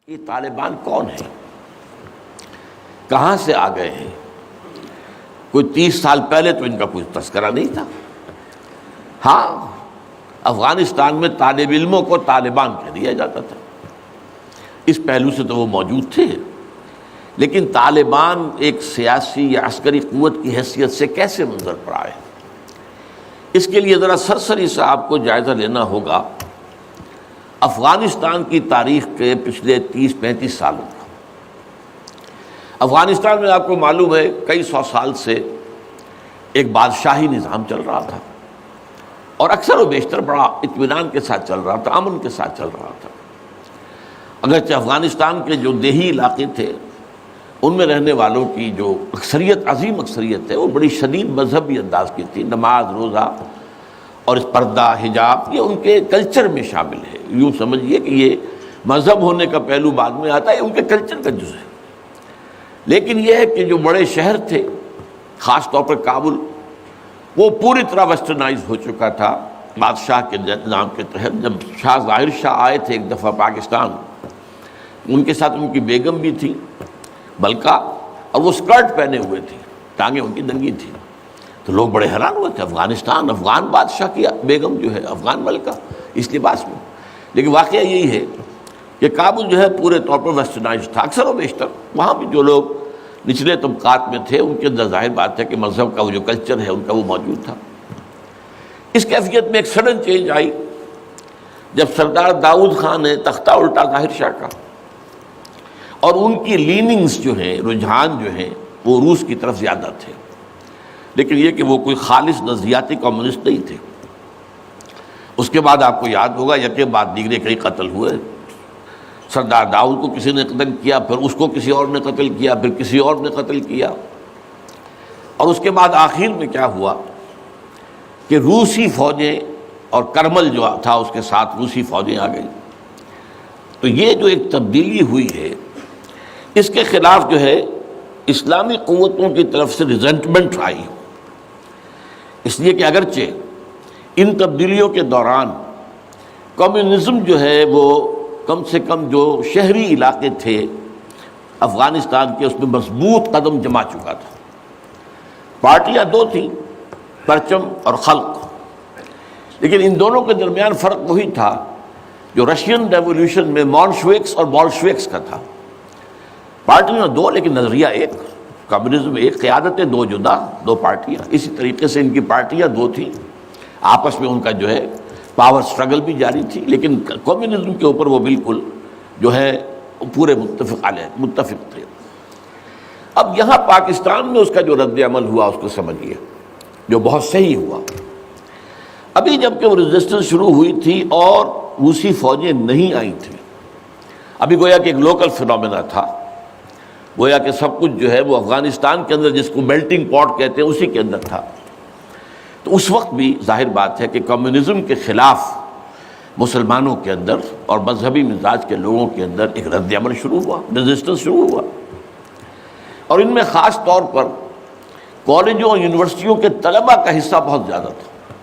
یہ طالبان کون ہیں، کہاں سے آ گئے ہیں؟ کوئی 30 سال پہلے تو ان کا کوئی تذکرہ نہیں تھا۔ ہاں، افغانستان میں طالب علموں کو طالبان کہہ دیا جاتا تھا، اس پہلو سے تو وہ موجود تھے، لیکن طالبان ایک سیاسی یا عسکری قوت کی حیثیت سے کیسے منظر پر آئے، اس کے لیے ذرا سرسری سے آپ کو جائزہ لینا ہوگا افغانستان کی تاریخ کے پچھلے 30-35 سالوں کا۔ افغانستان میں آپ کو معلوم ہے کئی سو سال سے ایک بادشاہی نظام چل رہا تھا، اور اکثر و بیشتر بڑا اطمینان کے ساتھ چل رہا تھا، امن کے ساتھ چل رہا تھا۔ اگرچہ افغانستان کے جو دیہی علاقے تھے ان میں رہنے والوں کی جو اکثریت، عظیم اکثریت ہے، وہ بڑی شدید مذہبی انداز کی تھی، نماز، روزہ اور اس پردہ، حجاب، یہ ان کے کلچر میں شامل ہے۔ یوں سمجھیے کہ یہ مذہب ہونے کا پہلو بعد میں آتا ہے، ان کے کلچر کا جز ہے۔ لیکن یہ ہے کہ جو بڑے شہر تھے، خاص طور پر کابل، وہ پوری طرح ویسٹرنائز ہو چکا تھا بادشاہ کے نظام کے تحت۔ جب شاہ ظاہر شاہ آئے تھے ایک دفعہ پاکستان، ان کے ساتھ ان کی بیگم بھی تھی ملکہ، اور وہ اسکرٹ پہنے ہوئے تھی، ٹانگیں ان کی ننگی تھی، تو لوگ بڑے حیران ہوئے تھے، افغانستان، افغان بادشاہ کی بیگم جو ہے، افغان ملکہ اس لباس میں۔ لیکن واقعہ یہی ہے کہ کابل جو ہے پورے طور پر ویسٹرنائز تھا، اکثر و بیشتر وہاں بھی جو لوگ نچلے طبقات میں تھے ان کے اندر ظاہر بات ہے کہ مذہب کا وہ جو کلچر ہے ان کا وہ موجود تھا۔ اس کیفیت میں ایک سڈن چینج آئی جب سردار داؤد خان نے تختہ الٹا ظاہر شاہ کا، اور ان کی لیننگز جو ہیں، رجحان جو ہیں، وہ روس کی طرف زیادہ تھے، لیکن یہ کہ وہ کوئی خالص نظریاتی کمیونسٹ نہیں تھے۔ اس کے بعد آپ کو یاد ہوگا یکے بعد دیگرے کئی قتل ہوئے۔ سردار داؤد کو کسی نے قتل کیا، پھر اس کو کسی اور نے قتل کیا، پھر کسی اور نے قتل کیا، اور اس کے بعد آخر میں کیا ہوا کہ روسی فوجیں اور کرمل جو تھا اس کے ساتھ روسی فوجیں آ گئی۔ تو یہ جو ایک تبدیلی ہوئی ہے، اس کے خلاف جو ہے اسلامی قوتوں کی طرف سے ریزنٹمنٹ آئی، اس لیے کہ اگرچہ ان تبدیلیوں کے دوران کمیونزم جو ہے وہ کم سے کم جو شہری علاقے تھے افغانستان کے، اس میں مضبوط قدم جما چکا تھا۔ پارٹیاں دو تھیں، پرچم اور خلق، لیکن ان دونوں کے درمیان فرق وہی تھا جو رشین ریولوشن میں مونشوکس اور بولشوکس کا تھا۔ پارٹیاں دو لیکن نظریہ ایک، کمیونزم ایک، قیادتیں دو جدا، دو پارٹیاں۔ اسی طریقے سے ان کی پارٹیاں دو تھیں، آپس میں ان کا جو ہے پاور سٹرگل بھی جاری تھی، لیکن کمیونزم کے اوپر وہ بالکل جو ہے پورے متفق تھے۔ اب یہاں پاکستان میں اس کا جو رد عمل ہوا اس کو سمجھیے، جو بہت صحیح ہوا۔ ابھی جب کہ وہ ریزسٹنس شروع ہوئی تھی اور روسی فوجیں نہیں آئی تھیں، ابھی گویا کہ ایک لوکل فینومینا تھا، گویا کہ سب کچھ جو ہے وہ افغانستان کے اندر، جس کو میلٹنگ پاٹ کہتے ہیں، اسی کے اندر تھا۔ تو اس وقت بھی ظاہر بات ہے کہ کمیونزم کے خلاف مسلمانوں کے اندر اور مذہبی مزاج کے لوگوں کے اندر ایک رد عمل شروع ہوا، ریزسٹنس شروع ہوا، اور ان میں خاص طور پر کالجوں اور یونیورسٹیوں کے طلباء کا حصہ بہت زیادہ تھا۔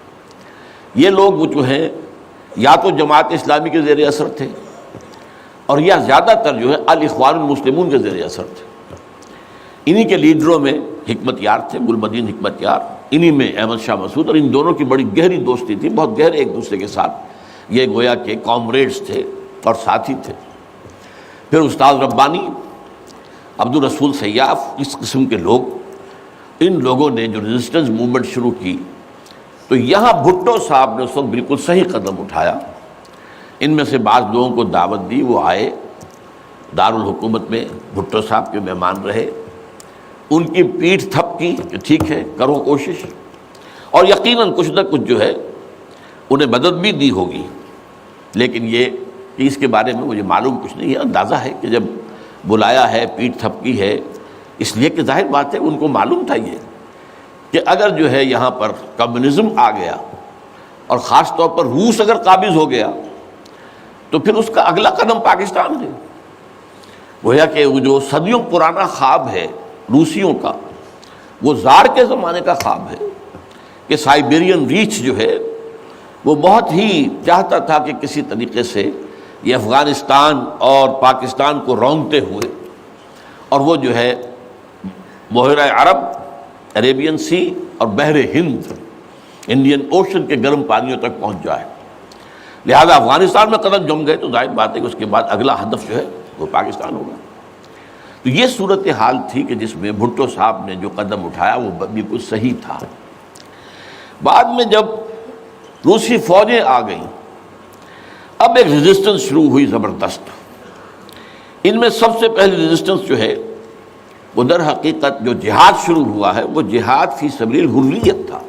یہ لوگ جو ہیں یا تو جماعت اسلامی کے زیر اثر تھے، اور یا زیادہ تر جو ہے الاخوان المسلمون کے زیر اثر تھے۔ انہی کے لیڈروں میں حکمت یار تھے، گلبدین حکمت یار، انہی میں احمد شاہ مسعود، اور ان دونوں کی بڑی گہری دوستی تھی، بہت گہرے ایک دوسرے کے ساتھ یہ گویا کہ کامریڈز تھے اور ساتھی تھے۔ پھر استاد ربانی، عبد الرسول سیاف، اس قسم کے لوگ، ان لوگوں نے جو ریزسٹنس موومنٹ شروع کی، تو یہاں بھٹو صاحب نے اس وقت بالکل صحیح قدم اٹھایا۔ ان میں سے بعض لوگوں کو دعوت دی، وہ آئے دارالحکومت میں، بھٹو صاحب کے مہمان رہے، ان کی پیٹھ تھپ کی کہ ٹھیک ہے کرو کوشش، اور یقیناً کچھ نہ کچھ جو ہے انہیں مدد بھی دی ہوگی، لیکن یہ کہ اس کے بارے میں مجھے معلوم کچھ نہیں ہے۔ اندازہ ہے کہ جب بلایا ہے، پیٹھ تھپکی ہے، اس لیے کہ ظاہر بات ہے ان کو معلوم تھا یہ کہ اگر جو ہے یہاں پر کمیونزم آ گیا اور خاص طور پر روس اگر قابض ہو گیا تو پھر اس کا اگلا قدم پاکستان ہے۔ گویا کہ وہ جو صدیوں پرانا خواب ہے روسیوں کا، وہ زار کے زمانے کا خواب ہے کہ سائبیرین ریچ جو ہے وہ بہت ہی چاہتا تھا کہ کسی طریقے سے یہ افغانستان اور پاکستان کو رونگتے ہوئے، اور وہ جو ہے بحیرہ عرب، عریبین سی اور بحر ہند، انڈین اوشن کے گرم پانیوں تک پہنچ جائے۔ لہذا افغانستان میں قدم جم گئے تو ظاہر بات ہے کہ اس کے بعد اگلا ہدف جو ہے وہ پاکستان ہوگا۔ تو یہ صورتحال تھی کہ جس میں بھٹو صاحب نے جو قدم اٹھایا وہ بالکل صحیح تھا۔ بعد میں جب روسی فوجیں آ گئیں، اب ایک ریزسٹنس شروع ہوئی زبردست۔ ان میں سب سے پہلی ریزسٹنس جو ہے وہ در حقیقت جو جہاد شروع ہوا ہے وہ جہاد فی سبیل الحریت تھا۔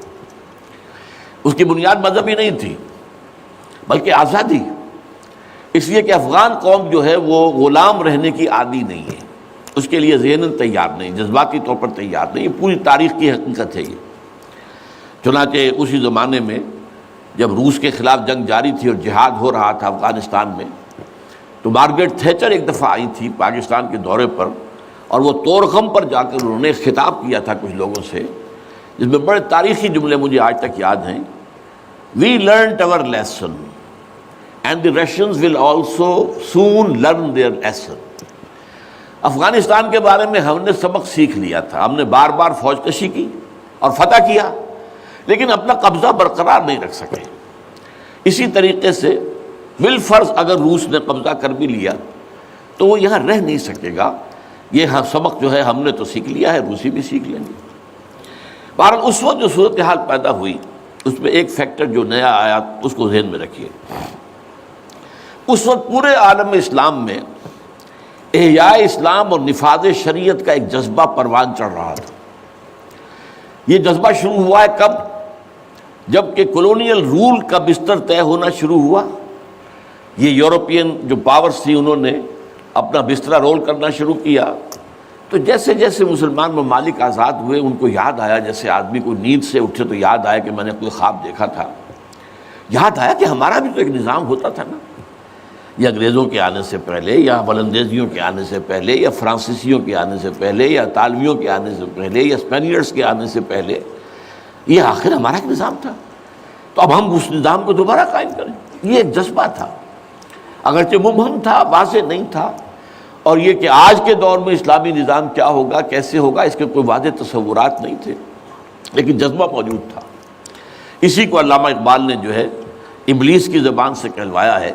اس کی بنیاد مذہبی نہیں تھی بلکہ آزادی، اس لیے کہ افغان قوم جو ہے وہ غلام رہنے کی عادی نہیں ہے، اس کے لیے ذہناً تیار نہیں، جذباتی طور پر تیار نہیں، یہ پوری تاریخ کی حقیقت ہے یہ۔ چنانچہ اسی زمانے میں جب روس کے خلاف جنگ جاری تھی اور جہاد ہو رہا تھا افغانستان میں، تو مارگریٹ تھیچر ایک دفعہ آئی تھی پاکستان کے دورے پر، اور وہ طورخم پر جا کر انہوں نے خطاب کیا تھا کچھ لوگوں سے، جس میں بڑے تاریخی جملے مجھے آج تک یاد ہیں۔ We learnt our lesson and the Russians will also soon learn their lesson۔ Afghanistan کے بارے میں ہم نے سبق سیکھ لیا تھا، ہم نے بار بار فوج کشی کی اور فتح کیا، لیکن اپنا قبضہ برقرار نہیں رکھ سکے۔ اسی طریقے سے بالفرض اگر روس نے قبضہ کر بھی لیا تو وہ یہاں رہ نہیں سکے گا۔ یہ سبق جو ہے ہم نے تو سیکھ لیا ہے، روسی بھی سیکھ لیں گے۔ بہرحال اس وقت جو صورتحال پیدا ہوئی اس میں ایک فیکٹر جو نیا آیا اس کو ذہن میں رکھیے۔ اس وقت پورے عالم اسلام میں احیاء اسلام اور نفاذ شریعت کا ایک جذبہ پروان چڑھ رہا تھا۔ یہ جذبہ شروع ہوا ہے کب؟ جب کہ کولونیل رول کا بستر طے ہونا شروع ہوا۔ یہ یورپین جو پاورز تھی انہوں نے اپنا بستر رول کرنا شروع کیا، تو جیسے جیسے مسلمان ممالک آزاد ہوئے ان کو یاد آیا، جیسے آدمی کو نیند سے اٹھے تو یاد آیا کہ میں نے کوئی خواب دیکھا تھا، یاد آیا کہ ہمارا بھی تو ایک نظام ہوتا تھا نا، یا انگریزوں کے آنے سے پہلے، یا ولندیزیوں کے آنے سے پہلے، یا فرانسیسیوں کے آنے سے پہلے، یا اطالویوں کے آنے سے پہلے، یا اسپینیئرز کے آنے سے پہلے، یہ آخر ہمارا ایک نظام تھا، تو اب ہم اس نظام کو دوبارہ قائم کریں۔ یہ ایک جذبہ تھا، اگرچہ مبہم تھا، واضح نہیں تھا، اور یہ کہ آج کے دور میں اسلامی نظام کیا ہوگا، کیسے ہوگا، اس کے کوئی واضح تصورات نہیں تھے، لیکن جذبہ موجود تھا۔ اسی کو علامہ اقبال نے جو ہے ابلیس کی زبان سے کہلوایا ہے،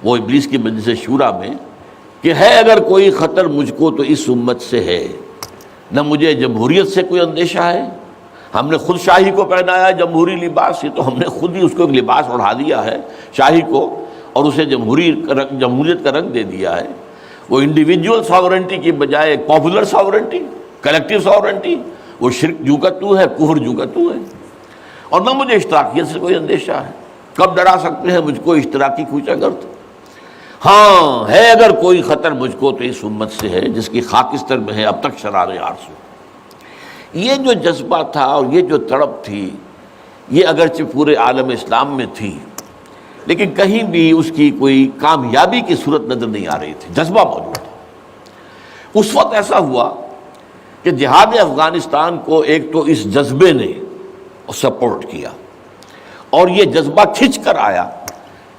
وہ ابلیس کی مجلس شورا میں، کہ ہے اگر کوئی خطر مجھ کو تو اس امت سے ہے، نہ مجھے جمہوریت سے کوئی اندیشہ ہے، ہم نے خود شاہی کو پہنایا جمہوری لباس، یہ تو ہم نے خود ہی اس کو ایک لباس اڑا دیا ہے شاہی کو، اور اسے جمہوریت کا رنگ دے دیا ہے۔ وہ انڈیویجول ساورنٹی کی بجائے ایک پاپولر ساورنٹی، کلیکٹیو ساورنٹی، وہ شرک جو کا تو ہے، کفر جو کا تو ہے، اور نہ مجھے اشتراکیت سے کوئی اندیشہ ہے۔ کب ڈرا سکتے ہیں مجھ کو اشتراکی کوچہ گرد؟ ہاں ہے اگر کوئی خطر مجھ کو تو اس امت سے ہے جس کی خاکستر میں ہے اب تک شرار آرزو۔ یہ جو جذبہ تھا اور یہ جو تڑپ تھی، یہ اگرچہ پورے عالم اسلام میں تھی، لیکن کہیں بھی اس کی کوئی کامیابی کی صورت نظر نہیں آ رہی تھی، جذبہ موجود تھا۔ اس وقت ایسا ہوا کہ جہاد افغانستان کو ایک تو اس جذبے نے سپورٹ کیا، اور یہ جذبہ کھنچ کر آیا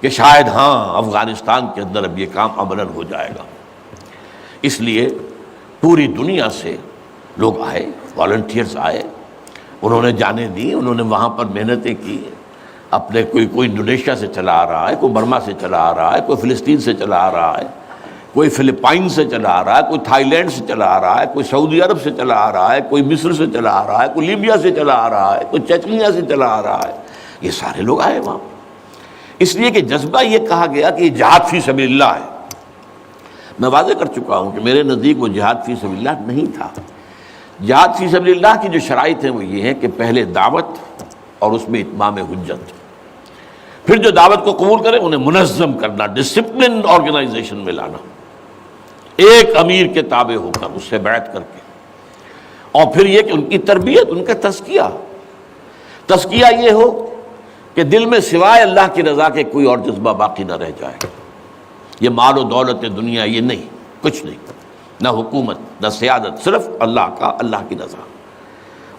کہ شاید ہاں افغانستان کے اندر اب یہ کام عملاً ہو جائے گا۔ اس لیے پوری دنیا سے لوگ آئے، والنٹیئرز آئے، انہوں نے جانیں دی، انہوں نے وہاں پر محنتیں کی، اپنے کوئی انڈونیشیا سے چلا آ رہا ہے، کوئی برما سے چلا آ رہا ہے، کوئی فلسطین سے چلا آ رہا ہے، کوئی فلپائن سے چلا آ رہا ہے، کوئی تھائی لینڈ سے چلا آ رہا ہے، کوئی سعودی عرب سے چلا آ رہا ہے، کوئی مصر سے چلا آ رہا ہے، کوئی لیبیا سے چلا آ رہا ہے، کوئی چچنیا سے چلا آ رہا ہے، یہ سارے لوگ آئے وہاں، اس لیے کہ جذبہ یہ کہا گیا کہ یہ جہاد فی سبیل اللہ ہے۔ میں واضح کر چکا ہوں کہ میرے نزدیک وہ جہاد فی سبیل اللہ نہیں تھا۔ جہاد فی سبیل اللہ کی جو شرائط ہیں وہ یہ ہے کہ پہلے دعوت اور اس میں اتمام حجت، پھر جو دعوت کو قبول کرے انہیں منظم کرنا، ڈسپلن آرگنائزیشن میں لانا، ایک امیر کے تابع ہو کر اس سے بیعت کر کے، اور پھر یہ کہ ان کی تربیت، ان کا تزکیہ یہ ہو کہ دل میں سوائے اللہ کی رضا کے کوئی اور جذبہ باقی نہ رہ جائے۔ یہ مال و دولت دنیا یہ نہیں، کچھ نہیں، نہ حکومت نہ سیادت، صرف اللہ کی رضا،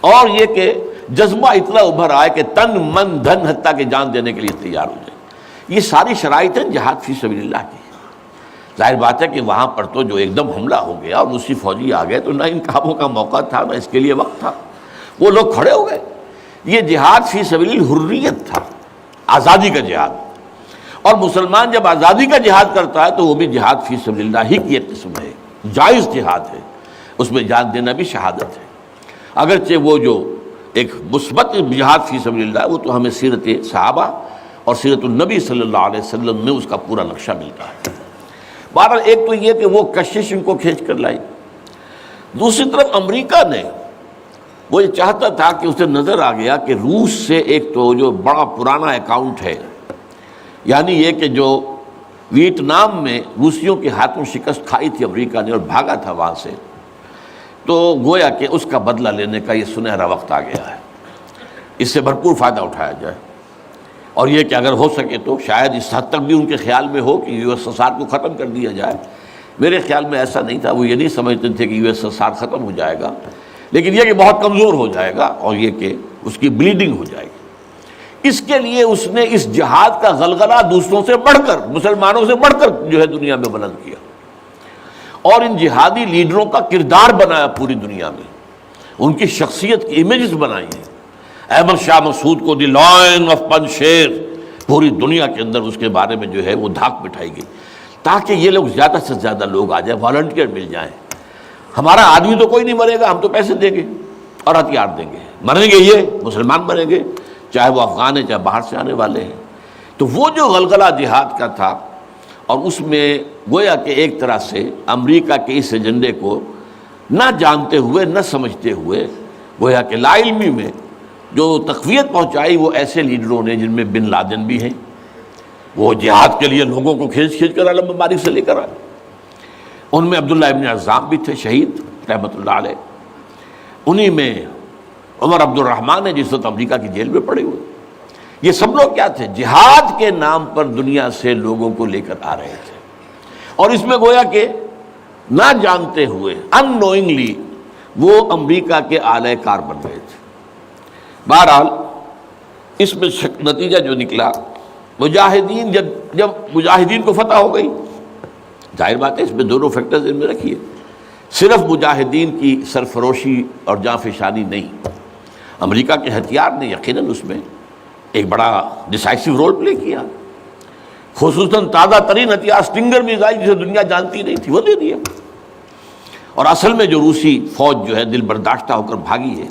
اور یہ کہ جذبہ اتنا ابھر آئے کہ تن من دھن حتیٰ کہ جان دینے کے لیے تیار ہو جائے۔ یہ ساری شرائط ہیں جہاد فی سبیل اللہ کی۔ ظاہر بات ہے کہ وہاں پر تو جو ایک دم حملہ ہو گیا اور روسی فوجی آ گئے تو نہ ان کاموں کا موقع تھا نہ اس کے لیے وقت تھا، وہ لوگ کھڑے ہو گئے۔ یہ جہاد فی سبیل الحریت تھا، آزادی کا جہاد، اور مسلمان جب آزادی کا جہاد کرتا ہے تو وہ بھی جہاد فی سبیل اللہ ہی کی ایک قسم ہے، جائز جہاد ہے، اس میں جان دینا بھی شہادت ہے، اگرچہ وہ جو ایک مثبت جہاد فی سبیل اللہ وہ تو ہمیں سیرت صحابہ اور سیرت النبی صلی اللہ علیہ وسلم میں اس کا پورا نقشہ ملتا ہے۔ بہرحال ایک تو یہ کہ وہ کشش ان کو کھینچ کر لائی، دوسری طرف امریکہ نے وہ یہ چاہتا تھا کہ اسے نظر آ گیا کہ روس سے ایک تو جو بڑا پرانا اکاؤنٹ ہے، یعنی یہ کہ جو ویتنام میں روسیوں کے ہاتھوں شکست کھائی تھی امریکہ نے اور بھاگا تھا وہاں سے، تو گویا کہ اس کا بدلہ لینے کا یہ سنہرا وقت آ گیا ہے، اس سے بھرپور فائدہ اٹھایا جائے، اور یہ کہ اگر ہو سکے تو شاید اس حد تک بھی ان کے خیال میں ہو کہ یو ایس ایس آر کو ختم کر دیا جائے۔ میرے خیال میں ایسا نہیں تھا، وہ یہ نہیں سمجھتے تھے کہ یو ایس ایس آر ختم ہو جائے گا، لیکن یہ کہ بہت کمزور ہو جائے گا اور یہ کہ اس کی بلیڈنگ ہو جائے گی۔ اس کے لیے اس نے اس جہاد کا غلغلہ دوسروں سے بڑھ کر، مسلمانوں سے بڑھ کر جو ہے دنیا میں بلند کیا، اور ان جہادی لیڈروں کا کردار بنایا پوری دنیا میں، ان کی شخصیت کی امیجز بنائی ہیں۔ احمد شاہ مسعود کو دی لائن آف پنشیر پوری دنیا کے اندر اس کے بارے میں جو ہے وہ دھاک بٹھائی گئی، تاکہ یہ لوگ زیادہ سے زیادہ لوگ آ جائیں، والنٹیئر مل جائیں۔ ہمارا آدمی تو کوئی نہیں مرے گا، ہم تو پیسے دیں گے اور ہتھیار دیں گے، مریں گے یہ مسلمان مریں گے، چاہے وہ افغان ہیں چاہے باہر سے آنے والے ہیں۔ تو وہ جو غلغلہ جہاد کا تھا، اور اس میں گویا کہ ایک طرح سے امریکہ کے اس ایجنڈے کو نہ جانتے ہوئے نہ سمجھتے ہوئے گویا کہ لا علمی میں جو تقویت پہنچائی وہ ایسے لیڈروں نے جن میں بن لادن بھی ہیں، وہ جہاد کے لیے لوگوں کو کھینچ کر عالم مبارک سے لے کر آئے، ان میں عبداللہ ابن عزام بھی تھے شہید رحمۃ اللہ علیہ، انہی میں عمر عبد الرحمن ہے جس وقت امریکہ کی جیل میں پڑے ہوئے۔ یہ سب لوگ کیا تھے؟ جہاد کے نام پر دنیا سے لوگوں کو لے کر آ رہے تھے، اور اس میں گویا کہ نہ جانتے ہوئے ان نوئنگلی وہ امریکہ کے اعلی کار بن رہے تھے۔ بہرحال اس میں نتیجہ جو نکلا، مجاہدین جب مجاہدین کو فتح ہو گئی، ظاہر بات ہے اس میں دونوں فیکٹرز ان میں رکھیے، صرف مجاہدین کی سرفروشی اور جاں فشانی نہیں، امریکہ کے ہتھیار نے یقیناً اس میں ایک بڑا ڈیسائسو رول پلے کیا، خصوصاً تازہ ترین ہتھیار اسٹنگر میزائل جسے دنیا جانتی نہیں تھی وہ دے دیا، اور اصل میں جو روسی فوج جو ہے دل برداشتہ ہو کر بھاگی ہے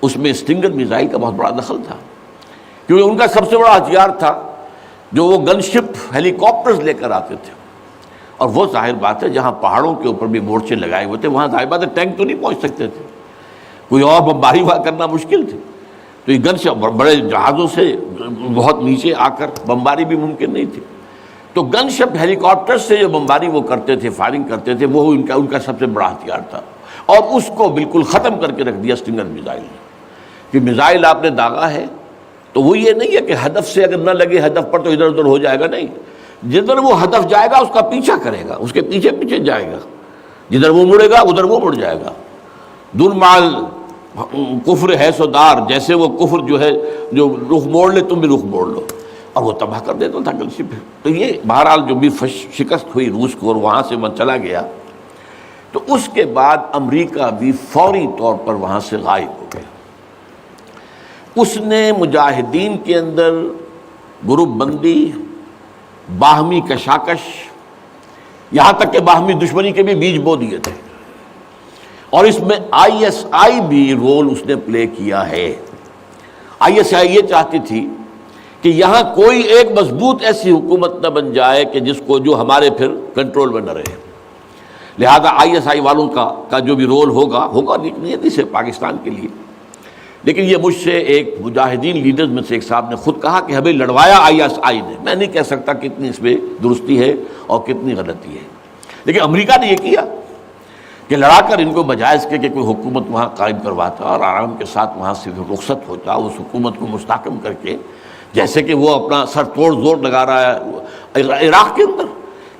اس میں اسٹنگر میزائل کا بہت بڑا دخل تھا، کیونکہ ان کا سب سے بڑا ہتھیار تھا جو وہ گن شپ ہیلی کاپٹرز لے کر آتے تھے، اور وہ ظاہر بات ہے جہاں پہاڑوں کے اوپر بھی مورچے لگائے ہوئے تھے وہاں ظاہر بات ہے ٹینک تو نہیں پہنچ سکتے تھے، کوئی اور بمباری وہاں کرنا مشکل تھی، تو یہ گن شپ بڑے جہازوں سے بہت نیچے آ کر بمباری بھی ممکن نہیں تھی، تو گن شپ ہیلی کاپٹر سے جو بمباری وہ کرتے تھے، فائرنگ کرتے تھے، وہ ان کا سب سے بڑا ہتھیار تھا، اور اس کو بالکل ختم کر کے رکھ دیا اسٹنگر میزائل نے، کہ میزائل آپ نے داغا ہے تو وہ یہ نہیں ہے کہ ہدف سے اگر نہ لگے ہدف پر تو ادھر ادھر ہو جائے گا، نہیں، جدھر وہ ہدف جائے گا اس کا پیچھا کرے گا، اس کے پیچھے پیچھے جائے گا، جدھر وہ مڑے گا ادھر وہ مڑ جائے گا، دور مال کفر ہے سو دار، جیسے وہ کفر جو ہے جو رخ موڑ لے تم بھی رخ موڑ لو، اور وہ تباہ کر دیتا تھا گن شپ۔ تو یہ بہرحال جو بھی شکست ہوئی روس کو اور وہاں سے من چلا گیا، تو اس کے بعد امریکہ بھی فوری طور پر وہاں سے غائب ہو گیا۔ اس نے مجاہدین کے اندر گروپ بندی، باہمی کشاکش، یہاں تک کہ باہمی دشمنی کے بھی بیج بو دیے تھے، اور اس میں آئی ایس آئی بھی رول اس نے پلے کیا ہے۔ آئی ایس آئی یہ چاہتی تھی کہ یہاں کوئی ایک مضبوط ایسی حکومت نہ بن جائے کہ جو ہمارے پھر کنٹرول میں نہ رہے، لہذا آئی ایس آئی والوں کا جو بھی رول ہوگا نیتی سے پاکستان کے لیے، لیکن یہ مجھ سے ایک مجاہدین لیڈرز میں سے ایک صاحب نے خود کہا کہ ہمیں لڑوایا آئی ایس آئی نے، میں نہیں کہہ سکتا کتنی اس میں درستی ہے اور کتنی غلطی ہے، لیکن امریکہ نے یہ کیا کہ لڑا کر ان کو بجائے اس کے کہ کوئی حکومت وہاں قائم کرواتا اور آرام کے ساتھ وہاں سے رخصت ہوتا، اس حکومت کو مستحکم کر کے، جیسے کہ وہ اپنا سر توڑ زور لگا رہا ہے عراق کے اندر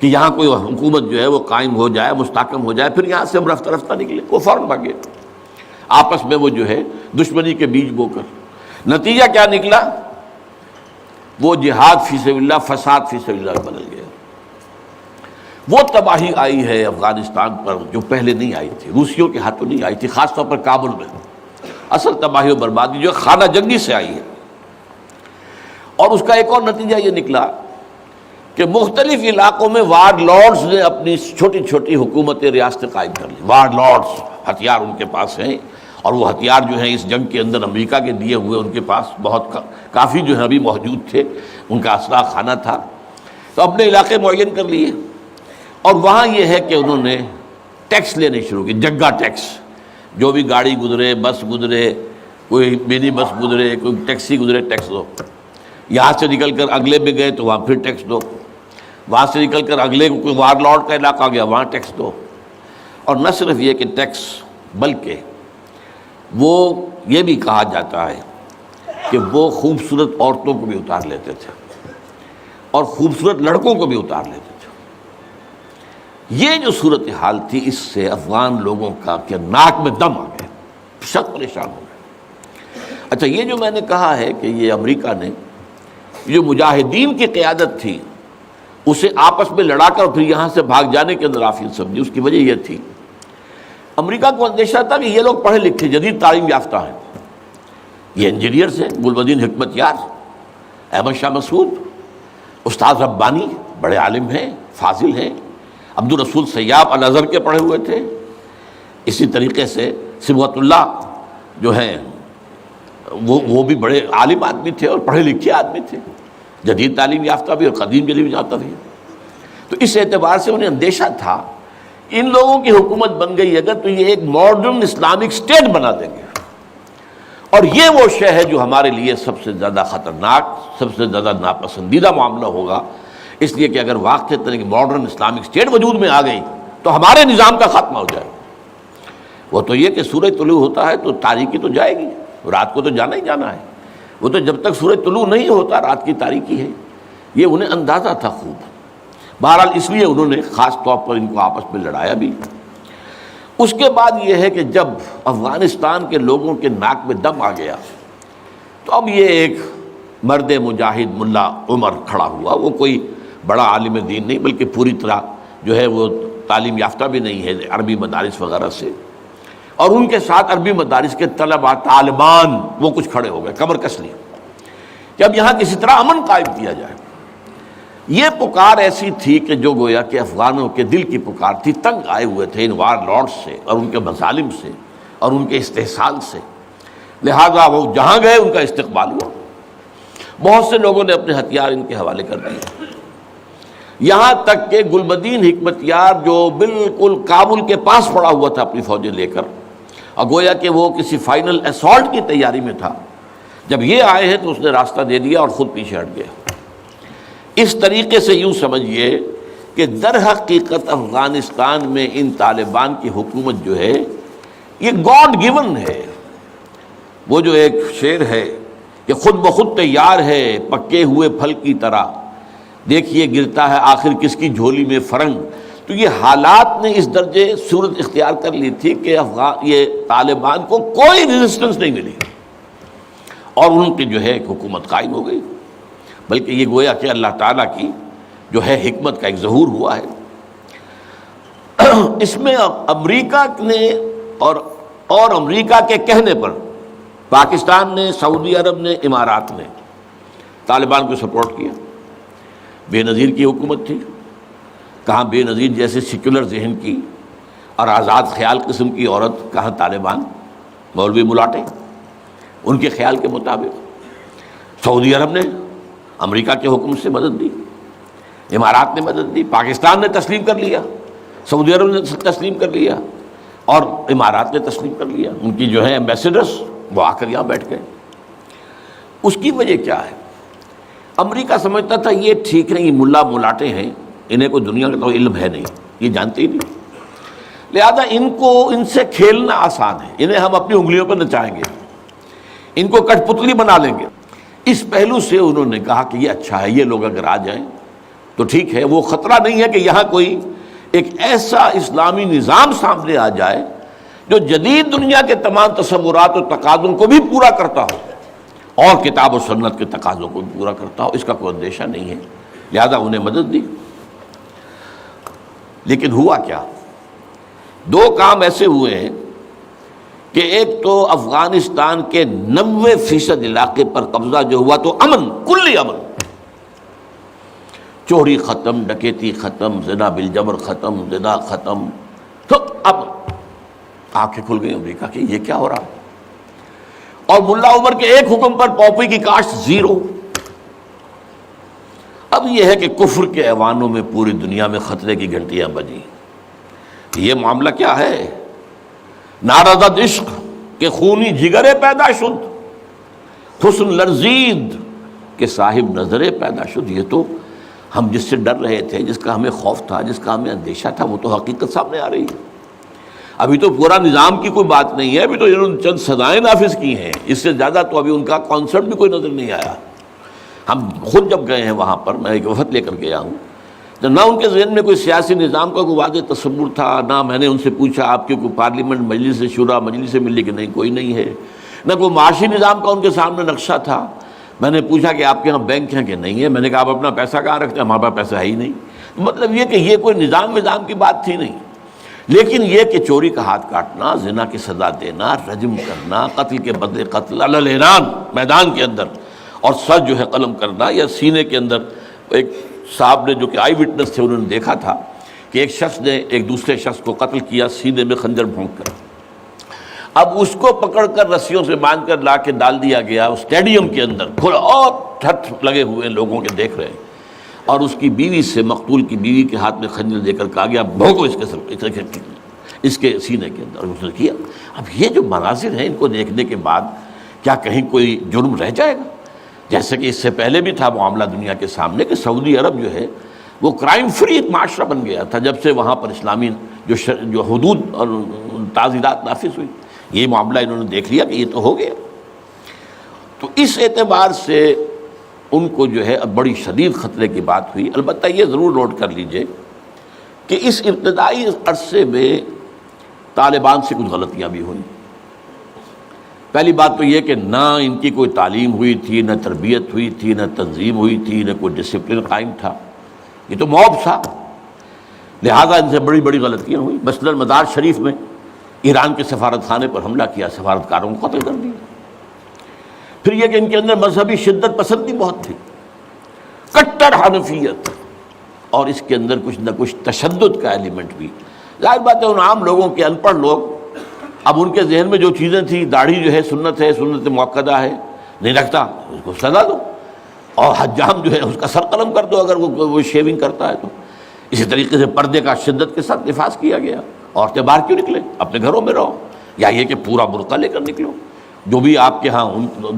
کہ یہاں کوئی حکومت جو ہے وہ قائم ہو جائے، مستحکم ہو جائے، پھر یہاں سے ہم رفتہ رفتہ نکلے، وہ فوراً بھاگے، آپس میں وہ جو ہے دشمنی کے بیج بو کر۔ نتیجہ کیا نکلا؟ وہ جہاد فی سبیل اللہ فساد فی سبیل اللہ بدل گیا۔ وہ تباہی آئی ہے افغانستان پر جو پہلے نہیں آئی تھی، روسیوں کے ہاتھوں نہیں آئی تھی، خاص طور پر کابل میں اصل تباہی و بربادی جو خانہ جنگی سے آئی ہے۔ اور اس کا ایک اور نتیجہ یہ نکلا کہ مختلف علاقوں میں وار لارڈز نے اپنی چھوٹی چھوٹی حکومتیں ریاستیں قائم کر لی۔ وار لارڈز، ہتھیار ان کے پاس ہیں، اور وہ ہتھیار جو ہیں اس جنگ کے اندر امریکہ کے دیے ہوئے ان کے پاس بہت کافی جو ہے ابھی موجود تھے، ان کا اسلحہ خانہ تھا، تو اپنے علاقے معین کر لیے۔ اور وہاں یہ ہے کہ انہوں نے ٹیکس لینے شروع کی، جگہ ٹیکس، جو بھی گاڑی گزرے، بس گزرے، کوئی منی بس گزرے، کوئی ٹیکسی گزرے، ٹیکس دو۔ یہاں سے نکل کر اگلے میں گئے تو وہاں پھر ٹیکس دو، وہاں سے نکل کر اگلے کوئی وار لارڈ کا علاقہ آ گیا وہاں ٹیکس دو۔ اور نہ صرف یہ کہ ٹیکس، بلکہ وہ یہ بھی کہا جاتا ہے کہ وہ خوبصورت عورتوں کو بھی اتار لیتے تھے اور خوبصورت لڑکوں کو بھی اتار لیتے تھے۔ یہ جو صورتحال تھی، اس سے افغان لوگوں کا کہ ناک میں دم آ گیا، سخت پریشان ہو گئے۔ اچھا، یہ جو میں نے کہا ہے کہ یہ امریکہ نے جو مجاہدین کی قیادت تھی اسے آپس میں لڑا کر پھر یہاں سے بھاگ جانے کے اندر آفیت سمجھی، اس کی وجہ یہ تھی امریکہ کو اندیشہ تھا کہ یہ لوگ پڑھے لکھے جدید تعلیم یافتہ ہیں، یہ انجینئرز ہیں، گلبدین حکمت یار، احمد شاہ مسعود، استاد ربانی بڑے عالم ہیں، فاضل ہیں، عبدالرسول سیاب الازہر کے پڑھے ہوئے تھے، اسی طریقے سے صبغت اللہ جو ہیں وہ بھی بڑے عالم آدمی تھے اور پڑھے لکھے آدمی تھے، جدید تعلیم یافتہ بھی اور قدیم تعلیم یافتہ بھی۔ تو اس اعتبار سے انہیں اندیشہ تھا ان لوگوں کی حکومت بن گئی اگر تو یہ ایک ماڈرن اسلامک اسٹیٹ بنا دیں گے، اور یہ وہ شے ہے جو ہمارے لیے سب سے زیادہ خطرناک، سب سے زیادہ ناپسندیدہ معاملہ ہوگا، اس لیے کہ اگر واقعتاً ایک ماڈرن اسلامک اسٹیٹ وجود میں آ گئی تو ہمارے نظام کا خاتمہ ہو جائے۔ وہ تو یہ کہ سورج طلوع ہوتا ہے تو تاریکی تو جائے گی، رات کو تو جانا ہی جانا ہے، وہ تو جب تک سورج طلوع نہیں ہوتا رات کی تاریکی ہے، یہ انہیں اندازہ تھا خوب۔ بہرحال اس لیے انہوں نے خاص طور پر ان کو آپس میں لڑایا بھی۔ اس کے بعد یہ ہے کہ جب افغانستان کے لوگوں کے ناک میں دم آ گیا تو اب یہ ایک مرد مجاہد ملا عمر کھڑا ہوا، وہ کوئی بڑا عالم دین نہیں بلکہ پوری طرح جو ہے وہ تعلیم یافتہ بھی نہیں ہے عربی مدارس وغیرہ سے، اور ان کے ساتھ عربی مدارس کے طلباء طالبان وہ کچھ کھڑے ہو گئے، کمر کس لی کہ اب یہاں کسی طرح امن قائم کیا جائے۔ یہ پکار ایسی تھی کہ جو گویا کہ افغانوں کے دل کی پکار تھی، تنگ آئے ہوئے تھے ان وار لارڈ سے اور ان کے مظالم سے اور ان کے استحصال سے، لہذا وہ جہاں گئے ان کا استقبال ہوا۔ بہت سے لوگوں نے اپنے ہتھیار ان کے حوالے کر دیے، یہاں تک کہ گلبدین حکمت یار جو بالکل کابل کے پاس پڑا ہوا تھا اپنی فوجیں لے کر، اور گویا کہ وہ کسی فائنل اسالٹ کی تیاری میں تھا، جب یہ آئے ہیں تو اس نے راستہ دے دیا اور خود پیچھے ہٹ گیا۔ اس طریقے سے یوں سمجھیے کہ در حقیقت افغانستان میں ان طالبان کی حکومت جو ہے یہ گاڈ گیون ہے۔ وہ جو ایک شعر ہے کہ خود بخود تیار ہے پکے ہوئے پھل کی طرح، دیکھیے گرتا ہے آخر کس کی جھولی میں فرنگ۔ تو یہ حالات نے اس درجے صورت اختیار کر لی تھی کہ یہ طالبان کو کوئی ریزسٹنس نہیں ملی اور ان کی جو ہے ایک حکومت قائم ہو گئی، بلکہ یہ گویا کہ اللہ تعالیٰ کی جو ہے حکمت کا ایک ظہور ہوا ہے۔ اس میں امریکہ نے اور امریکہ کے کہنے پر پاکستان نے، سعودی عرب نے، امارات نے طالبان کو سپورٹ کیا۔ بے نظیر کی حکومت تھی، کہاں بے نظیر جیسے سیکولر ذہن کی اور آزاد خیال قسم کی عورت، کہاں طالبان مولوی ملاٹے ان کے خیال کے مطابق۔ سعودی عرب نے امریکہ کے حکم سے مدد دی، امارات نے مدد دی، پاکستان نے تسلیم کر لیا، سعودی عرب نے تسلیم کر لیا اور امارات نے تسلیم کر لیا۔ ان کی جو ہے ایمبیسڈرز وہ آ کر یہاں بیٹھ گئے۔ اس کی وجہ کیا ہے؟ امریکہ سمجھتا تھا یہ ٹھیک نہیں، ملا ملاٹے ہیں، انہیں کوئی دنیا کا تو علم ہے نہیں، یہ جانتے ہی نہیں، لہذا ان سے کھیلنا آسان ہے، انہیں ہم اپنی انگلیوں پر نچائیں گے، ان کو کٹ پتلی بنا لیں گے۔ اس پہلو سے انہوں نے کہا کہ یہ اچھا ہے، یہ لوگ اگر آ جائیں تو ٹھیک ہے، وہ خطرہ نہیں ہے کہ یہاں کوئی ایک ایسا اسلامی نظام سامنے آ جائے جو جدید دنیا کے تمام تصورات و تقاضوں کو بھی پورا کرتا ہو اور کتاب و سنت کے تقاضوں کو بھی پورا کرتا ہو، اس کا کوئی اندیشہ نہیں ہے، لہذا انہیں مدد دی۔ لیکن ہوا کیا؟ دو کام ایسے ہوئے ہیں کہ ایک تو افغانستان کے 90% علاقے پر قبضہ جو ہوا تو امن، کلی امن، چوری ختم، ڈکیتی ختم، زنا بالجبر ختم، زنا ختم، تو اب آنکھیں کھل گئی امریکہ کی یہ کیا ہو رہا ہے؟ اور ملا عمر کے ایک حکم پر پاپی کی کاشت زیرو۔ اب یہ ہے کہ کفر کے ایوانوں میں پوری دنیا میں خطرے کی گھنٹیاں بجیں۔ یہ معاملہ کیا ہے؟ نارضت عشق کے خونی جگرے پیدا شد، حسن لرزید کے صاحب نظرے پیدا شد۔ یہ تو ہم جس سے ڈر رہے تھے، جس کا ہمیں خوف تھا، جس کا ہمیں اندیشہ تھا، وہ تو حقیقت سامنے آ رہی ہے۔ ابھی تو پورا نظام کی کوئی بات نہیں ہے، ابھی تو انہوں نے چند سزائیں نافذ کی ہیں، اس سے زیادہ تو ابھی ان کا کانسیپٹ بھی کوئی نظر نہیں آیا۔ ہم خود جب گئے ہیں وہاں پر، میں ایک وفد لے کر گیا ہوں، تو نہ ان کے ذہن میں کوئی سیاسی نظام کا کوئی واضح تصور تھا، نہ میں نے ان سے پوچھا آپ کی کوئی پارلیمنٹ مجلس شورا مجلس سے ملی کہ نہیں کوئی نہیں ہے، نہ کوئی معاشی نظام کا ان کے سامنے نقشہ تھا۔ میں نے پوچھا کہ آپ کے یہاں بینک ہیں کہ نہیں ہے، میں نے کہا آپ اپنا پیسہ کہاں رکھتے ہیں؟ ہمارے پاس پیسہ ہے ہی نہیں۔ مطلب یہ کہ یہ کوئی نظام کی بات تھی نہیں، لیکن یہ کہ چوری کا ہاتھ کاٹنا، زنا کی سزا دینا، رجم کرنا، قتل کے بدلے قتل علی الاعلان میدان کے اندر، اور سر جو ہے قلم کرنا یا سینے کے اندر۔ ایک صاحب نے جو کہ آئی وٹنس تھے، انہوں نے دیکھا تھا کہ ایک شخص نے ایک دوسرے شخص کو قتل کیا سینے میں خنجر بھونک کر، اب اس کو پکڑ کر رسیوں سے باندھ کر لا کے ڈال دیا گیا اسٹیڈیم کے اندر، کھلا اور ٹھٹ لگے ہوئے لوگوں کے دیکھ رہے ہیں، اور اس کی بیوی سے، مقتول کی بیوی کے ہاتھ میں خنجر دے کر کہا گیا بھونکو اس کے سینے کے اندر، اس نے کیا۔ اب یہ جو مناظر ہیں ان کو دیکھنے کے بعد کیا کہیں کوئی جرم رہ جائے گا؟ جیسے کہ اس سے پہلے بھی تھا معاملہ دنیا کے سامنے کہ سعودی عرب جو ہے وہ کرائم فری ایک معاشرہ بن گیا تھا جب سے وہاں پر اسلامی جو حدود اور تعزیرات نافذ ہوئی۔ یہ معاملہ انہوں نے دیکھ لیا کہ یہ تو ہو گیا، تو اس اعتبار سے ان کو جو ہے اب بڑی شدید خطرے کی بات ہوئی۔ البتہ یہ ضرور نوٹ کر لیجئے کہ اس ابتدائی عرصے میں طالبان سے کچھ غلطیاں بھی ہوئیں۔ پہلی بات تو یہ کہ نہ ان کی کوئی تعلیم ہوئی تھی، نہ تربیت ہوئی تھی، نہ تنظیم ہوئی تھی، نہ کوئی ڈسپلن قائم تھا، یہ تو موب تھا، لہذا ان سے بڑی بڑی غلطیاں ہوئیں۔ مثلا مزار شریف میں ایران کے سفارت خانے پر حملہ کیا، سفارتکاروں کو قتل کر دیا۔ پھر یہ کہ ان کے اندر مذہبی شدت پسندی بہت تھی، کٹر حنفیت، اور اس کے اندر کچھ نہ کچھ تشدد کا ایلیمنٹ بھی۔ ظاہر بات ہے ان عام لوگوں کے، ان پڑھ لوگ، اب ان کے ذہن میں جو چیزیں تھیں، داڑھی جو ہے سنت موقدہ ہے، نہیں رکھتا اس کو سزا دو، اور حجام جو ہے اس کا سر قلم کر دو اگر وہ شیونگ کرتا ہے تو۔ اسی طریقے سے پردے کا شدت کے ساتھ نفاذ کیا گیا، عورتیں باہر کیوں نکلیں، اپنے گھروں میں رہو، یا یہ کہ پورا برقع لے کر نکلو، جو بھی آپ کے ہاں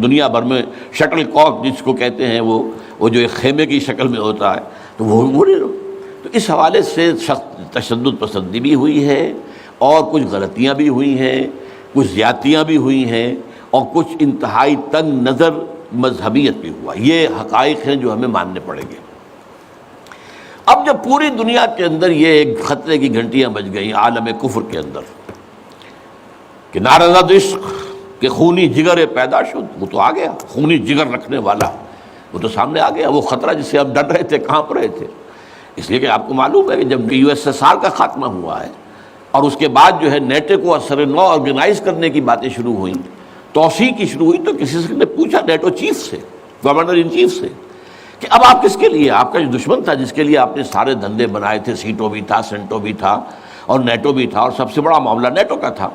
دنیا بھر میں شٹل کاک جس کو کہتے ہیں وہ جو ایک خیمے کی شکل میں ہوتا ہے تو وہ لے لو۔ تو اس حوالے سے تشدد پسندی بھی ہوئی ہے، اور کچھ غلطیاں بھی ہوئی ہیں، کچھ زیادتیاں بھی ہوئی ہیں، اور کچھ انتہائی تنگ نظر مذہبیت بھی ہوا۔ یہ حقائق ہیں جو ہمیں ماننے پڑیں گے۔ اب جب پوری دنیا کے اندر یہ ایک خطرے کی گھنٹیاں بج گئیں عالم کفر کے اندر کہ نارضت عشق کہ خونی جگر پیدا شد، وہ تو آ گیا، خونی جگر رکھنے والا وہ تو سامنے آ گیا، وہ خطرہ جس سے ہم ڈر رہے تھے، کانپ رہے تھے۔ اس لیے کہ آپ کو معلوم ہے کہ جب USSR کا خاتمہ ہوا ہے اور اس کے بعد جو ہے نیٹو کو اثر نو آرگنائز کرنے کی باتیں شروع ہوئیں، توسیع کی شروع ہوئی، تو کسی سے نے پوچھا نیٹو چیف سے، گورنر ان چیف سے، کہ اب آپ کس کے لیے، آپ کا جو دشمن تھا جس کے لیے آپ نے سارے دھندے بنائے تھے، سیٹو بھی تھا، سینٹو بھی تھا، اور نیٹو بھی تھا، اور سب سے بڑا معاملہ نیٹو کا تھا،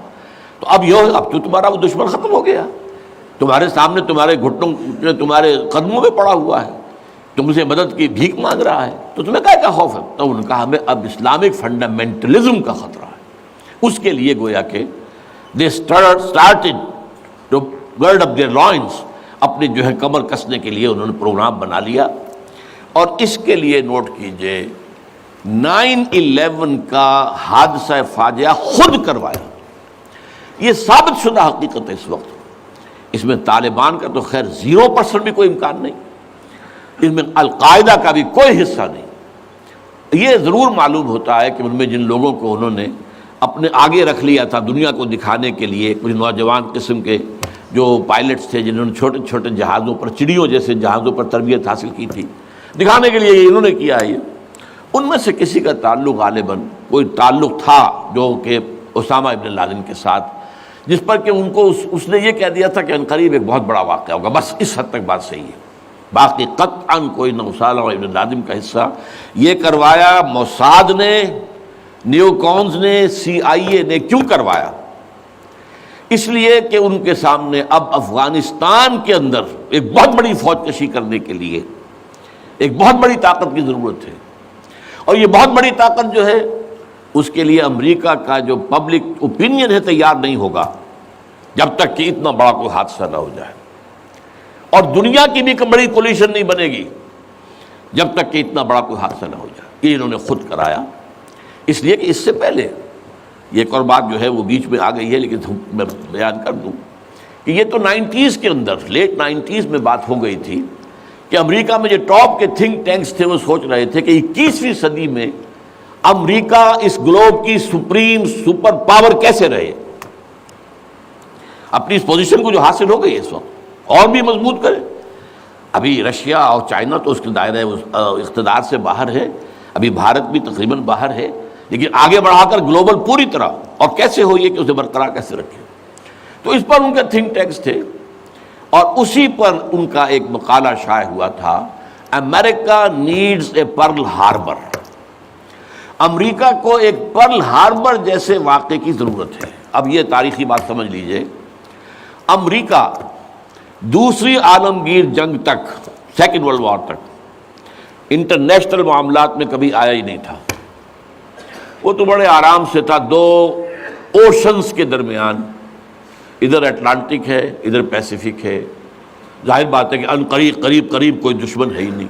تو اب تو تمہارا وہ دشمن ختم ہو گیا، تمہارے سامنے، تمہارے گھٹنوں، تمہارے قدموں میں پڑا ہوا ہے، تم سے مدد کی بھیک مانگ رہا ہے، تو تمہیں کیا خوف ہے؟ تو انہوں نے کہا ہمیں اب اسلامک فنڈامنٹلزم کا خطرہ ہے۔ اس کے لیے گویا کہ they started to gird up their loins، اپنے جو ہے کمر کسنے کے لیے انہوں نے پروگرام بنا لیا۔ اور اس کے لیے نوٹ کیجئے 9/11 کا حادثہ فاجعہ خود کروایا، یہ ثابت شدہ حقیقت ہے اس وقت۔ اس میں طالبان کا تو خیر 0% بھی کوئی امکان نہیں، اس میں القاعدہ کا بھی کوئی حصہ نہیں۔ یہ ضرور معلوم ہوتا ہے کہ ان میں جن لوگوں کو انہوں نے اپنے آگے رکھ لیا تھا دنیا کو دکھانے کے لیے، کچھ نوجوان قسم کے جو پائلٹس تھے جنہوں نے چھوٹے چھوٹے جہازوں پر، چڑیوں جیسے جہازوں پر تربیت حاصل کی تھی، دکھانے کے لیے یہ انہوں نے کیا ہے، ان میں سے کسی کا تعلق غالباً کوئی تعلق تھا جو کہ اسامہ ابن لادن کے ساتھ، جس پر کہ ان کو اس نے یہ کہہ دیا تھا کہ عنقریب ایک بہت بڑا واقعہ ہوگا، بس اس حد تک بات صحیح ہے، باقی قطعاً کوئی نہ اسامہ ابن لادن کا حصہ۔ یہ کروایا موساد نے، نیو کونز نے، CIA نے۔ کیوں کروایا؟ اس لیے کہ ان کے سامنے اب افغانستان کے اندر ایک بہت بڑی فوج کشی کرنے کے لیے ایک بہت بڑی طاقت کی ضرورت ہے، اور یہ بہت بڑی طاقت جو ہے اس کے لیے امریکہ کا جو پبلک اوپینین ہے تیار نہیں ہوگا جب تک کہ اتنا بڑا کوئی حادثہ نہ ہو جائے، اور دنیا کی بھی بڑی کولیشن نہیں بنے گی جب تک کہ اتنا بڑا کوئی حادثہ نہ ہو جائے۔ یہ انہوں نے خود کرایا، اس لیے کہ اس سے پہلے یہ ایک اور بات جو ہے وہ بیچ میں آ گئی ہے، لیکن میں بیان کر دوں کہ یہ تو 90s کے اندر، لیٹ 90s میں بات ہو گئی تھی کہ امریکہ میں جو ٹاپ کے تھنک ٹینکس تھے وہ سوچ رہے تھے کہ 21ویں صدی میں امریکہ اس گلوب کی سپریم سپر پاور کیسے رہے، اپنی اس پوزیشن کو جو حاصل ہو گئی اس وقت اور بھی مضبوط کرے۔ ابھی رشیا اور چائنا تو اس کے دائرہ اقتدار سے باہر ہے، ابھی بھارت بھی تقریباً باہر ہے، لیکن آگے بڑھا کر گلوبل پوری طرح، اور کیسے ہو یہ کہ اسے برقرار کیسے رکھے۔ تو اس پر ان کے تھنک ٹینکس تھے، اور اسی پر ان کا ایک مقالہ شائع ہوا تھا، امریکہ نیڈز اے پرل ہاربر۔ امریکہ کو ایک پرل ہاربر جیسے واقعے کی ضرورت ہے۔ اب یہ تاریخی بات سمجھ لیجئے، امریکہ دوسری عالمگیر جنگ تک، سیکنڈ ورلڈ وار تک انٹرنیشنل معاملات میں کبھی آیا ہی نہیں تھا۔ وہ تو بڑے آرام سے تھا، دو اوشنز کے درمیان، ادھر اٹلانٹک ہے ادھر پیسیفک ہے، ظاہر بات ہے کہ ان قریب کوئی دشمن ہے ہی نہیں،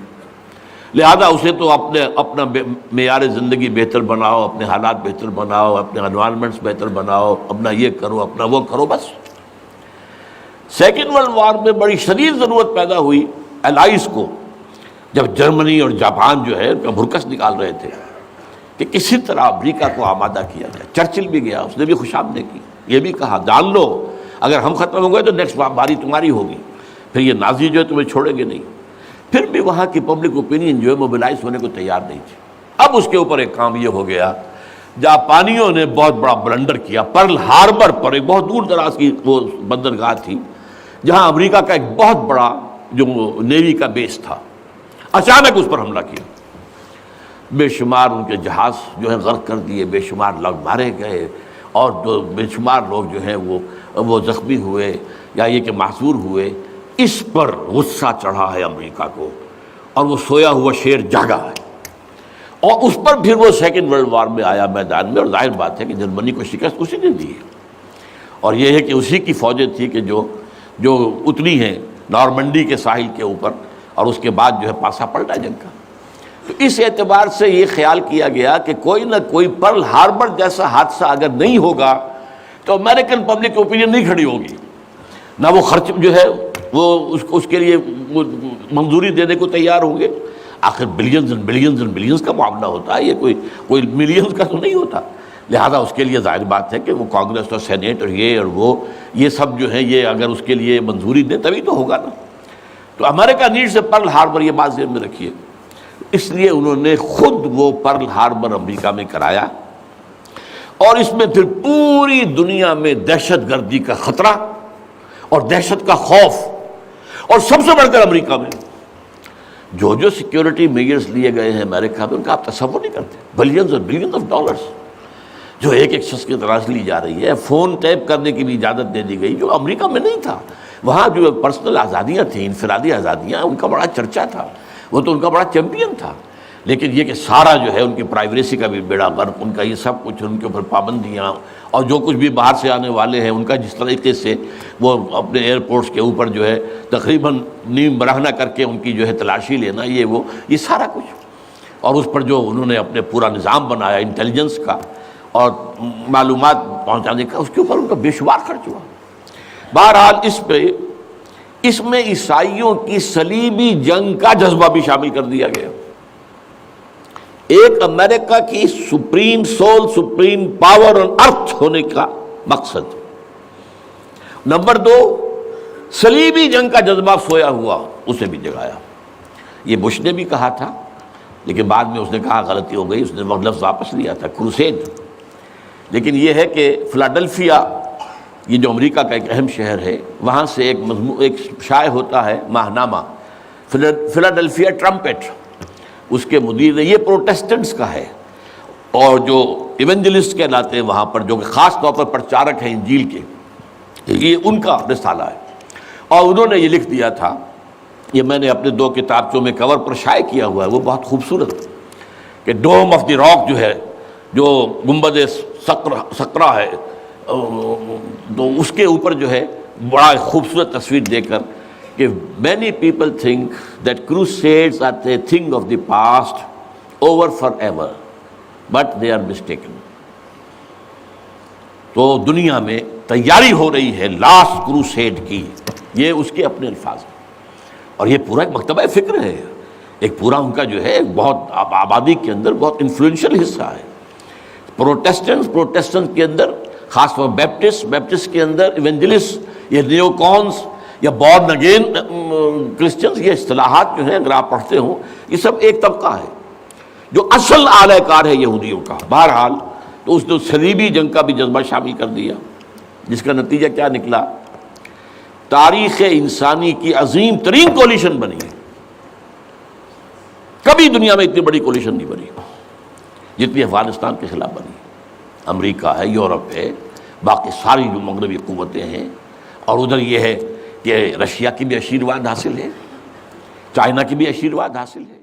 لہذا اسے تو اپنا معیار زندگی بہتر بناؤ، اپنے حالات بہتر بناؤ، اپنے انوائرمنٹس بہتر بناؤ، اپنا یہ کرو اپنا وہ کرو، بس۔ سیکنڈ ورلڈ وار میں بڑی شدید ضرورت پیدا ہوئی الائز کو، جب جرمنی اور جاپان جو ہے بھرکس نکال رہے تھے کہ کسی طرح امریکہ کو آمادہ کیا جائے۔ چرچل بھی گیا، اس نے بھی خوشامدیں کی، یہ بھی کہا جان لو اگر ہم ختم ہو گئے تو نیکسٹ باری تمہاری ہوگی، پھر یہ نازی جو ہے تمہیں چھوڑیں گے نہیں۔ پھر بھی وہاں کی پبلک اوپینین جو ہے موبلائز ہونے کو تیار نہیں تھی۔ اب اس کے اوپر ایک کام یہ ہو گیا، جاپانیوں نے بہت بڑا بلنڈر کیا، پرل ہاربر پر، ایک بہت دور دراز کی وہ بندرگاہ تھی جہاں امریکہ کا ایک بہت بڑا جو نیوی کا بیس تھا، اچانک اس پر حملہ کیا، بے شمار ان کے جہاز جو ہے غرق کر دیے، بے شمار لوگ مارے گئے، اور بے شمار لوگ جو ہیں وہ زخمی ہوئے یا یہ کہ معذور ہوئے۔ اس پر غصہ چڑھا ہے امریکہ کو، اور وہ سویا ہوا شیر جاگا ہے، اور اس پر پھر وہ سیکنڈ ورلڈ وار میں آیا میدان میں، اور ظاہر بات ہے کہ جرمنی کو شکست اسی نے دی ہے، اور یہ ہے کہ اسی کی فوجیں تھی کہ جو اتری ہیں نارمنڈی کے ساحل کے اوپر، اور اس کے بعد جو ہے پاسا پلٹا جنگ کا۔ تو اس اعتبار سے یہ خیال کیا گیا کہ کوئی نہ کوئی پرل ہاربر جیسا حادثہ اگر نہیں ہوگا تو امریکن پبلک اوپینین نہیں کھڑی ہوگی، نہ وہ خرچ جو ہے وہ اس کے لیے منظوری دینے کو تیار ہوں گے۔ آخر billions and billions and billions کا معاملہ ہوتا ہے، یہ کوئی ملینز کا تو نہیں ہوتا، لہذا اس کے لیے ظاہر بات ہے کہ وہ کانگریس اور سینیٹ اور یہ سب جو ہے یہ اگر اس کے لیے منظوری دیں تبھی تو ہوگا نا۔ تو امریکہ نیڈ سے پرل ہاربر، یہ بات ذہن میں رکھیے، اس لیے انہوں نے خود وہ پرل ہاربر امریکہ میں کرایا، اور اس میں پھر پوری دنیا میں دہشت گردی کا خطرہ اور دہشت کا خوف، اور سب سے بڑھ کر امریکہ میں جو سیکیورٹی میجرز لیے گئے ہیں امریکہ میں، ان کا آپ تصور نہیں کرتے، بلینز اور بلینز آف ڈالرز جو ایک شخص کی طرح سے لی جا رہی ہے۔ فون ٹیپ کرنے کی بھی اجازت دے دی گئی، جو امریکہ میں نہیں تھا۔ وہاں جو پرسنل آزادیاں تھیں، انفرادی آزادیاں، ان کا بڑا چرچا تھا، وہ تو ان کا بڑا چیمپئن تھا، لیکن یہ کہ سارا جو ہے ان کی پرائیویسی کا بھی بیڑا غرق، ان کا یہ سب کچھ، ان کے اوپر پابندیاں، اور جو کچھ بھی باہر سے آنے والے ہیں ان کا جس طریقے سے وہ اپنے ایئرپورٹس کے اوپر جو ہے تقریباً نیم برہنہ کر کے ان کی جو ہے تلاشی لینا، یہ سارا کچھ، اور اس پر جو انہوں نے اپنے پورا نظام بنایا انٹیلیجنس کا اور معلومات پہنچانے کا، اس کے اوپر ان کا بے شمار خرچ ہوا۔ بہرحال اس میں عیسائیوں کی صلیبی جنگ کا جذبہ بھی شامل کر دیا گیا۔ ایک امریکہ کی supreme soul, supreme power on earth ہونے کا مقصد۔ نمبر 2، صلیبی جنگ کا جذبہ سویا ہوا، اسے بھی جگایا۔ یہ بش نے بھی کہا تھا، لیکن بعد میں اس نے کہا غلطی ہو گئی، اس نے وہ لفظ واپس لیا تھا، کروسیڈ۔ لیکن یہ ہے کہ فلاڈلفیا، یہ جو امریکہ کا ایک اہم شہر ہے، وہاں سے ایک شائع ہوتا ہے ماہنامہ فلاڈلفیا ٹرمپٹ، اس کے مدیر نے، یہ پروٹیسٹنٹس کا ہے، اور جو ایونجلسٹ کہلاتے ہیں وہاں پر، جو کہ خاص طور پر پرچارک ہیں انجیل کے، یہ ان کا رسالہ ہے۔ اور انہوں نے یہ لکھ دیا تھا، یہ میں نے اپنے 2 کتابچوں میں کور پر شائع کیا ہوا ہے، وہ بہت خوبصورت، کہ ڈوم آف دی راک جو ہے، جو گنبد سقرا ہے، تو اس کے اوپر جو ہے بڑا خوبصورت تصویر دے کر کہ many people think that crusades are a thing of the past, over forever, but they are mistaken۔ تو دنیا میں تیاری ہو رہی ہے لاسٹ کروسیڈ کی، یہ اس کے اپنے الفاظ ہیں، اور یہ پورا ایک مکتبہ فکر ہے، ایک پورا ان کا جو ہے بہت آبادی کے اندر بہت انفلوئنشل حصہ ہے۔ پروٹیسٹنٹ کے اندر خاص طور بیپٹسٹ کے اندر ایونجلسٹ، یہ نیو کونس یا بورن اگین کرسچنز، یہ اصطلاحات جو ہیں اگر آپ پڑھتے ہوں، یہ سب ایک طبقہ ہے جو اصل اعلی کار ہے یہودیوں کا۔ بہرحال تو اس نے صلیبی جنگ کا بھی جذبہ شامل کر دیا، جس کا نتیجہ کیا نکلا؟ تاریخ انسانی کی عظیم ترین کولیشن بنی ہے۔ کبھی دنیا میں اتنی بڑی کولیشن نہیں بنی جتنی افغانستان کے خلاف بنی۔ امریکہ ہے، یورپ ہے، باقی ساری جو مغربی قوتیں ہیں، اور ادھر یہ ہے کہ رشیا کی بھی آشیرواد حاصل ہے، چائنا کی بھی آشیرواد حاصل ہے۔